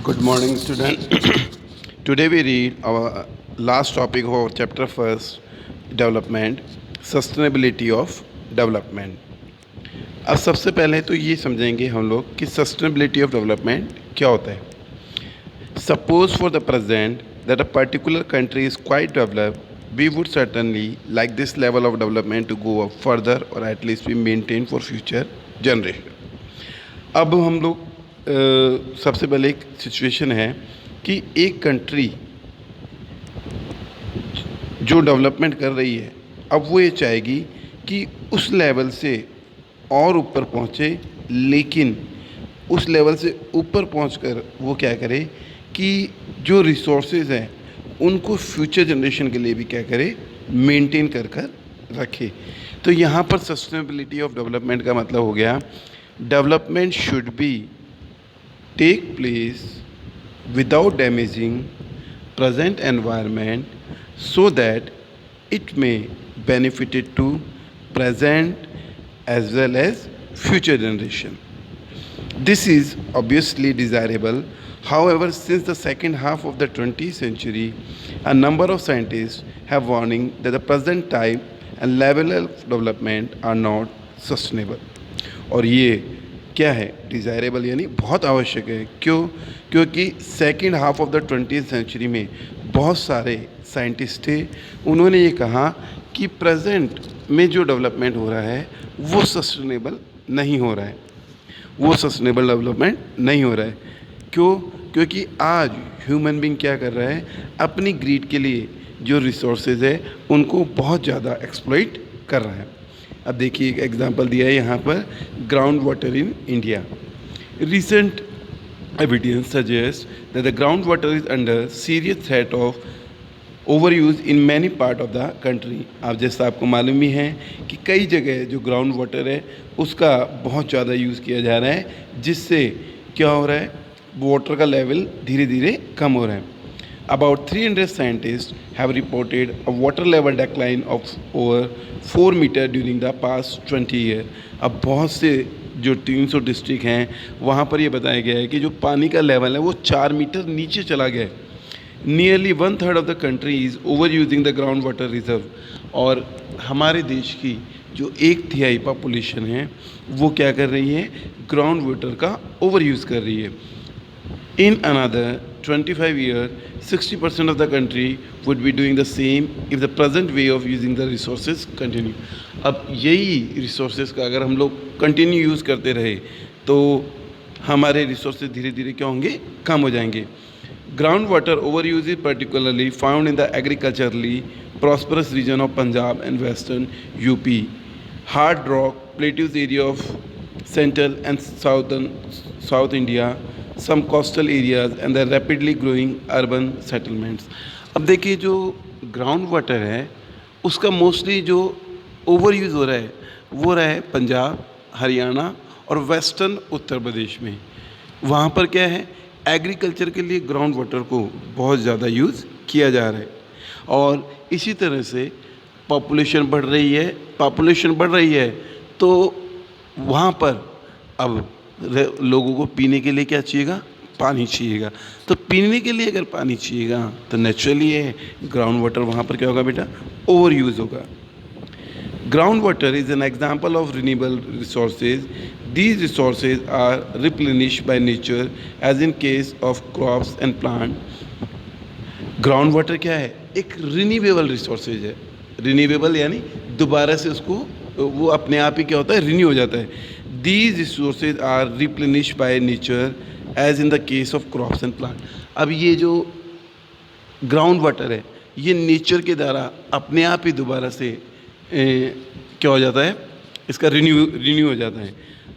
Good morning, student. Today we read our last topic of our chapter first, development, sustainability of development. अब सबसे पहले तो ये समझेंगे हम लोग कि सस्टेनेबिलिटी ऑफ डेवलपमेंट क्या होता है. Suppose for the present that a particular country is quite developed, we would certainly like this level of development to go up further और at least we maintain for future generation. अब हम लोग सबसे पहले एक सिचुएशन है कि एक कंट्री जो डेवलपमेंट कर रही है, अब वो ये चाहेगी कि उस लेवल से और ऊपर पहुँचे, लेकिन उस लेवल से ऊपर पहुंचकर वो क्या करे कि जो रिसोर्सेज हैं उनको फ्यूचर जनरेशन के लिए भी क्या करे, मेंटेन कर कर रखे. तो यहाँ पर सस्टेनेबिलिटी ऑफ डेवलपमेंट का मतलब हो गया development should be take place without damaging present environment so that it may benefit it to present as well as future generation. This is obviously desirable. However, since the second half of the 20th century, a number of scientists have warning that the present type and level of development are not sustainable. और ये क्या है, desirable यानी बहुत आवश्यक है. क्यों? क्योंकि second half of the 20th century में बहुत सारे साइंटिस्ट थे, उन्होंने ये कहा कि प्रेजेंट में जो डेवलपमेंट हो रहा है वो सस्टेनेबल नहीं हो रहा है, वो सस्टेनेबल डेवलपमेंट नहीं हो रहा है. क्यों? क्योंकि आज ह्यूमन बीइंग क्या कर रहा है, अपनी ग्रीड के लिए जो रिसोर्सेज है उनको बहुत ज़्यादा एक्सप्लॉइट कर रहा है. अब देखिए एक एग्जांपल दिया है यहाँ पर, ground water in India. Recent evidence suggest that the ground water is under serious threat of over use in many part of the country. अब जैसा आपको मालूम ही है कि कई जगह जो ग्राउंड वाटर है उसका बहुत ज़्यादा यूज़ किया जा रहा है, जिससे क्या हो रहा है, वाटर का लेवल धीरे धीरे कम हो रहा है. About 300 scientists have reported a water level decline of over 4 meter during the past 20 years. अब बहुत से जो 300 डिस्ट्रिक्ट हैं वहाँ पर ये बताया गया है कि जो पानी का लेवल है वो 4 मीटर नीचे चला गया है. Nearly 1/3 of the country is over using the ground water reserve. और हमारे देश की जो 1/3 पॉपुलेशन है वो क्या कर रही है, ग्राउंड वाटर का ओवर यूज़ कर रही है. In another 25 years, 60% of the country would be doing the same if the present way of using the resources continue. अब यही resources का अगर हम लोग continue यूज़ करते रहे तो हमारे resources धीरे धीरे क्या होंगे, कम हो जाएंगे. Ground water overuse is particularly found in the agriculturally prosperous region of Punjab and Western UP, hard rock plateaus area of Central and South India, some coastal areas and the rapidly growing urban settlements. अब देखिए जो ground water है उसका mostly जो over use हो रहा है वो रहा है पंजाब, हरियाणा और वेस्टर्न उत्तर प्रदेश में. वहाँ पर क्या है, एग्रीकल्चर के लिए ग्राउंड वाटर को बहुत ज़्यादा यूज़ किया जा रहा है. और इसी तरह से पॉपुलेशन बढ़ रही है तो वहाँ पर अब लोगों को पीने के लिए क्या चाहिएगा, पानी चाहिएगा. तो पीने के लिए अगर पानी चाहिएगा तो नेचुरली ये ग्राउंड वाटर वहाँ पर क्या होगा बेटा, ओवर यूज़ होगा. Ground water is an example of renewable resources. These resources are replenished by nature as in case of crops and plant. Ground water क्या है, एक रिन्यूएबल रिसोर्सेज है. रिन्यूएबल यानी दोबारा से उसको वो अपने आप ही क्या होता है, रिन्यू हो जाता है. These resources are replenished by nature as in the case of crops and plant. अब ये जो ग्राउंड वाटर है ये नेचर के द्वारा अपने आप ही दोबारा से क्या हो जाता है, इसका रिन्यू हो जाता है.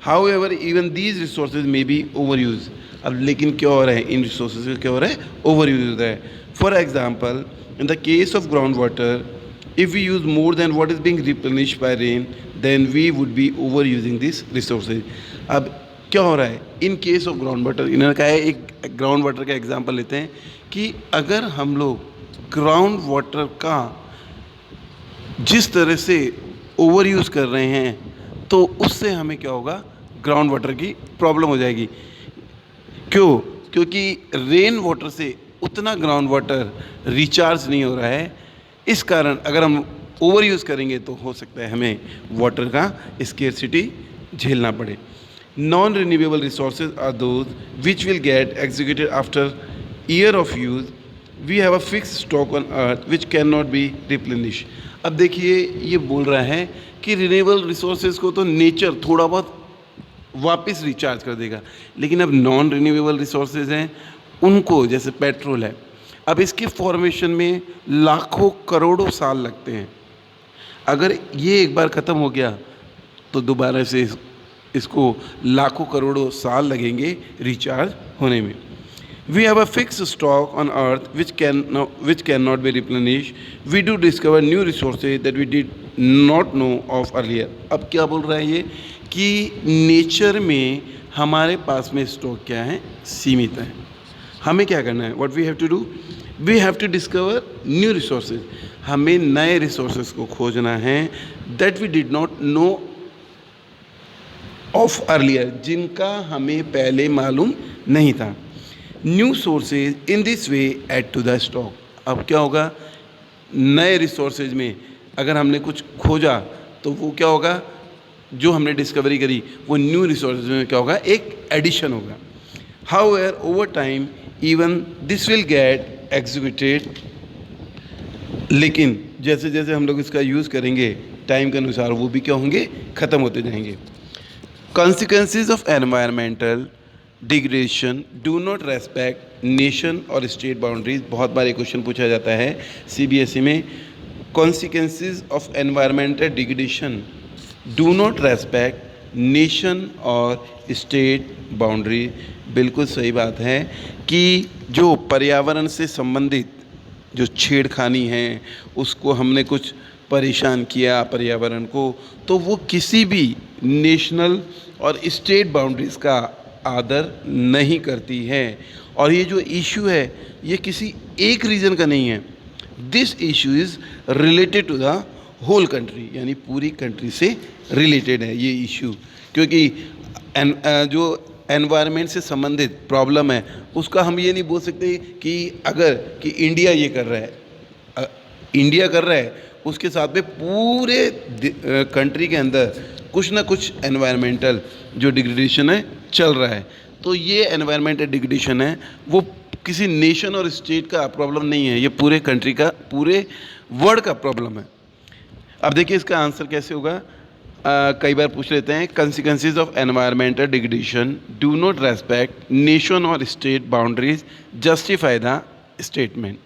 However, even these resources may be overused. अब लेकिन क्या हो रहा है, इन रिसोर्सेज का क्या हो रहा है, ओवर यूज होता है. For example, in the case of ground water, if we use more than what is being replenished by rain, then we would be overusing these resources. अब क्या हो रहा है, इन केस ऑफ ग्राउंड वाटर, इन्होंने कहा है, एक ग्राउंड वाटर का एग्जांपल लेते हैं कि अगर हम लोग ग्राउंड वाटर का जिस तरह से ओवर यूज़ कर रहे हैं तो उससे हमें क्या होगा, ग्राउंड वाटर की प्रॉब्लम हो जाएगी. क्यों? क्योंकि रेन वाटर से उतना ग्राउंड वाटर रिचार्ज नहीं हो रहा है। इस कारण अगर हम ओवर यूज़ करेंगे तो हो सकता है हमें वाटर का स्केर्सिटी झेलना पड़े। Non renewable resources are those which will get executed after year of use. We have a fix stock on earth which can not be replenish. अब देखिए ये बोल रहा है कि रिन्यूएबल रिसोर्सेज को तो नेचर थोड़ा बहुत वापस रिचार्ज कर देगा, लेकिन अब नॉन रिन्यूएबल रिसोर्सेज हैं उनको, जैसे पेट्रोल है, अब इसके फॉर्मेशन में लाखों करोड़ों साल लगते हैं। अगर ये एक बार ख़त्म हो गया तो दोबारा से इसको लाखों करोड़ों साल लगेंगे रिचार्ज होने में। We have a fixed stock on earth which cannot be replenished. We do discover new resources that we did not know of earlier. अब क्या बोल रहा है ये कि नेचर में हमारे पास में स्टॉक क्या है, सीमित है। हमें क्या करना है, what we have to do, we have to discover new resources. हमें नए रिसोर्सेज को खोजना है that we did not know of earlier, जिनका हमें पहले मालूम नहीं था। New sources in this way add to the stock. अब क्या होगा, नए रिसोर्सेज में अगर हमने कुछ खोजा तो वो क्या होगा, जो हमने डिस्कवरी करी वो न्यू रिसोर्सेज में क्या होगा, एक एडिशन होगा। However over time even this will get executed, लेकिन जैसे जैसे हम लोग इसका यूज़ करेंगे टाइम के अनुसार वो भी क्या होंगे, ख़त्म होते जाएंगे। Consequences of environmental degradation do not respect nation और state boundaries। बहुत बार ये क्वेश्चन पूछा जाता है CBSE में। Consequences of environmental degradation do not respect nation और state boundary। बिल्कुल सही बात है कि जो पर्यावरण से संबंधित जो छेड़खानी है उसको हमने कुछ परेशान किया पर्यावरण को, तो वो किसी भी नेशनल और स्टेट बाउंड्रीज़ का आदर नहीं करती है। और ये जो इशू है ये किसी एक रीजन का नहीं है, this issue is related to the whole country, यानी पूरी कंट्री से रिलेटेड है ये इशू। क्योंकि जो एनवायरनमेंट से संबंधित प्रॉब्लम है उसका हम ये नहीं बोल सकते कि इंडिया ये कर रहा है, इंडिया कर रहा है उसके साथ में पूरे कंट्री के अंदर कुछ ना कुछ एनवायरमेंटल जो डिग्रेडेशन है चल रहा है। तो ये एनवायरमेंटल डिग्रेडेशन है वो किसी नेशन और स्टेट का प्रॉब्लम नहीं है, ये पूरे कंट्री का, पूरे वर्ल्ड का प्रॉब्लम है। अब देखिए इसका आंसर कैसे होगा, कई बार पूछ लेते हैं consequences of environmental degradation do not respect nation और state boundaries justify the statement.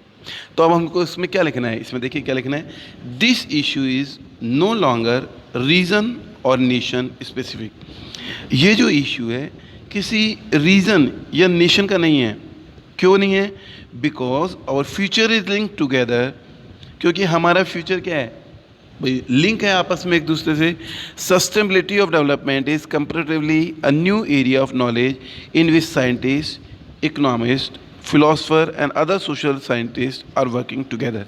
तो अब हमको इसमें क्या लिखना है, इसमें देखिए क्या लिखना है, this issue is no longer region और नेशन स्पेसिफिक। ये जो इशू है किसी रीजन या नेशन का नहीं है। क्यों नहीं है, because our future is link together, क्योंकि हमारा फ्यूचर क्या है भाई, लिंक है आपस में एक दूसरे से। Sustainability of development is comparatively a new area of knowledge in which scientist, economist, philosopher and other social scientist are working together.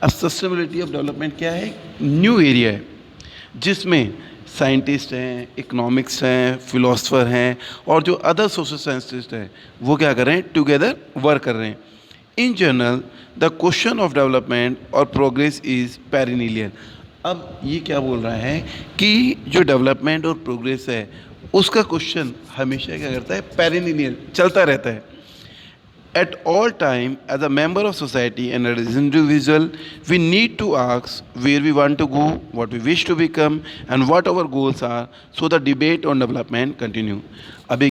अब सस्टेनेबिलिटी ऑफ डेवलपमेंट क्या है, न्यू एरिया है जिसमें साइंटिस्ट हैं, इकोनॉमिक्स हैं, फिलोसफर हैं और जो अदर सोशल साइंटिस्ट हैं वो क्या कर रहे हैं, टुगेदर वर्क कर रहे हैं। In general the question of development और प्रोग्रेस इज़ पेरिनिलियर। अब ये क्या बोल रहा है कि जो डेवलपमेंट और प्रोग्रेस है उसका क्वेश्चन हमेशा क्या करता है, पेरिनिलियर, चलता रहता है। At all time, as a member of society and as an individual, we need to ask where we want to go, what we wish to become, and what our goals are, so the debate on development continue. अभी